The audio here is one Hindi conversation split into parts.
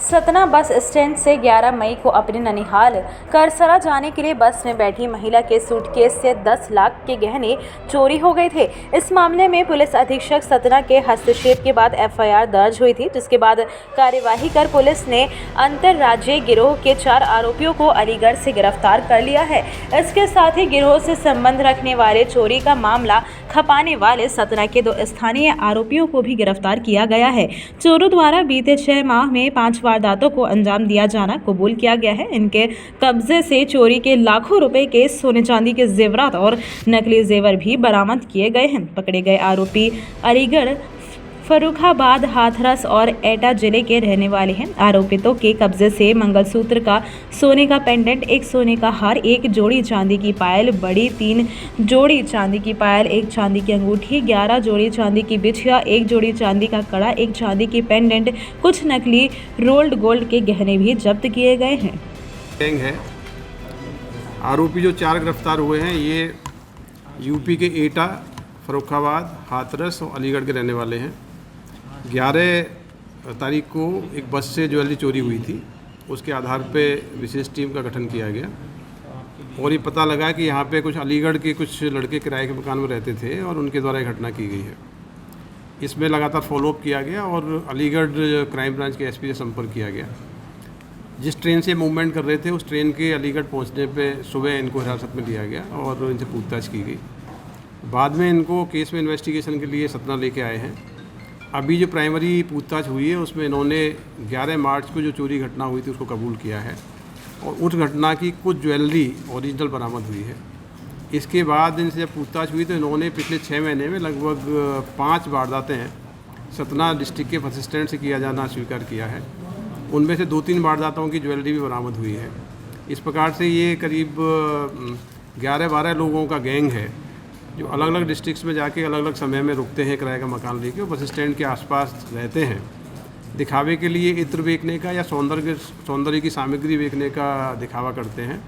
सतना बस स्टैंड से 11 मई को अपने ननिहाल करसरा जाने के लिए बस में बैठी महिला के सूटकेस से 10 लाख के गहने चोरी हो गए थे। इस मामले में पुलिस अधीक्षक सतना के हस्तक्षेप के बाद एफआईआर दर्ज हुई थी, जिसके बाद कार्यवाही कर पुलिस ने अंतर्राज्यीय गिरोह के 4 आरोपियों को अलीगढ़ से गिरफ्तार कर लिया है। इसके साथ ही गिरोह से संबंध रखने वाले चोरी का मामला खपाने वाले सतना के 2 स्थानीय आरोपियों को भी गिरफ्तार किया गया है। चोरों द्वारा बीते 6 माह में 5 वारदातों को अंजाम दिया जाना कबूल किया गया है। इनके कब्जे से चोरी के लाखों रुपए के सोने चांदी के जेवरात और नकली जेवर भी बरामद किए गए हैं। पकड़े गए आरोपी अलीगढ़, फर्रुखाबाद, हाथरस और एटा जिले के रहने वाले हैं। आरोपितों के कब्जे से मंगलसूत्र का सोने का पेंडेंट, 1 सोने का हार, 1 जोड़ी चांदी की पायल बड़ी, 3 जोड़ी चांदी की पायल, 1 चांदी की अंगूठी, 11 जोड़ी चांदी की बिछिया, 1 जोड़ी चांदी का कड़ा, 1 चांदी की पेंडेंट, कुछ नकली रोल्ड गोल्ड के गहने भी जब्त किए गए हैं। गैंग है। आरोपी जो 4 गिरफ्तार हुए हैं ये यूपी के एटा, फर्रुखाबाद, हाथरस और अलीगढ़ के रहने वाले हैं। 11 तारीख को एक बस से ज्वेलरी चोरी हुई थी, उसके आधार पे विशेष टीम का गठन किया गया और ये पता लगा कि यहाँ पे कुछ अलीगढ़ के कुछ लड़के किराए के मकान में रहते थे और उनके द्वारा ये घटना की गई है। इसमें लगातार फॉलोअप किया गया और अलीगढ़ क्राइम ब्रांच के एसपी से संपर्क किया गया। जिस ट्रेन से मूवमेंट कर रहे थे उस ट्रेन के अलीगढ़ पहुँचने पर सुबह इनको हिरासत में लिया गया और इनसे पूछताछ की गई। बाद में इनको केस में इन्वेस्टिगेशन के लिए सतना लेके आए हैं। अभी जो प्राइमरी पूछताछ हुई है उसमें इन्होंने 11 मार्च को जो चोरी घटना हुई थी उसको कबूल किया है और उस घटना की कुछ ज्वेलरी ओरिजिनल बरामद हुई है। इसके बाद इनसे जब पूछताछ हुई तो इन्होंने पिछले 6 महीने में लगभग 5 वारदातें सतना डिस्ट्रिक्ट के बस स्टैंड से किया जाना स्वीकार किया है। उनमें से 2-3 वारदातों की ज्वेलरी भी बरामद हुई है। इस प्रकार से ये करीब 11-12 लोगों का गैंग है जो अलग अलग डिस्ट्रिक्ट्स में जाके अलग अलग समय में रुकते हैं किराए का मकान लेके और बस स्टैंड के आसपास रहते हैं। दिखावे के लिए इत्र बेचने का या सौंदर्य की सामग्री बेचने का दिखावा करते हैं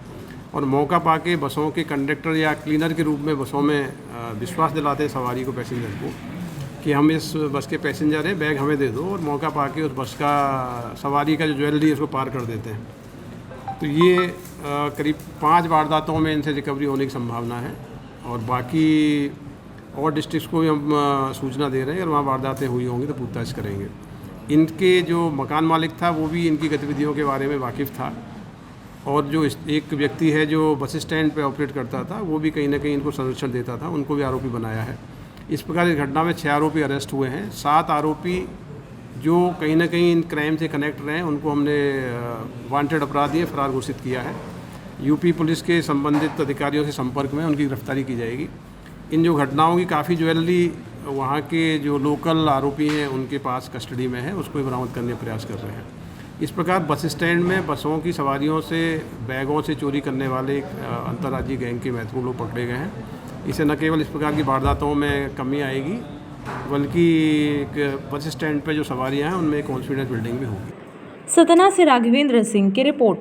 और मौका पाके बसों के कंडक्टर या क्लीनर के रूप में बसों में विश्वास दिलाते हैं सवारी को, पैसेंजर को, कि हम इस बस के पैसेंजर हैं, बैग हमें दे दो, और मौका पाके उस बस का सवारी का जो ज्वेलरी है उसको पार कर देते हैं। तो ये करीब 5 वारदातों में इनसे रिकवरी होने की संभावना है और बाकी और डिस्ट्रिक्ट्स को भी हम सूचना दे रहे हैं और वहाँ वारदातें हुई होंगी तो पूछताछ करेंगे। इनके जो मकान मालिक था वो भी इनकी गतिविधियों के बारे में वाकिफ़ था और जो एक व्यक्ति है जो बस स्टैंड पे ऑपरेट करता था वो भी कहीं ना कहीं इनको संरक्षण देता था, उनको भी आरोपी बनाया है। इस प्रकार इस घटना में 6 आरोपी अरेस्ट हुए हैं। 7 आरोपी जो कहीं ना कहीं इन क्राइम से कनेक्ट रहे हैं उनको हमने वांटेड अपराधी फरार घोषित किया है। यूपी पुलिस के संबंधित अधिकारियों से संपर्क में उनकी गिरफ्तारी की जाएगी। इन जो घटनाओं की काफ़ी ज्वेलरी वहाँ के जो लोकल आरोपी हैं उनके पास कस्टडी में है, उसको भी बरामद करने का प्रयास कर रहे हैं। इस प्रकार बस स्टैंड में बसों की सवारियों से बैगों से चोरी करने वाले एक अंतर्राज्यीय गैंग के महत्वपूर्ण लोग पकड़े गए हैं। इससे न केवल इस प्रकार की वारदातों में कमी आएगी बल्कि बस स्टैंड पर जो सवारियाँ हैं उनमें कॉन्फिडेंस बिल्डिंग भी होगी। सतना से राघवेंद्र सिंह की रिपोर्ट।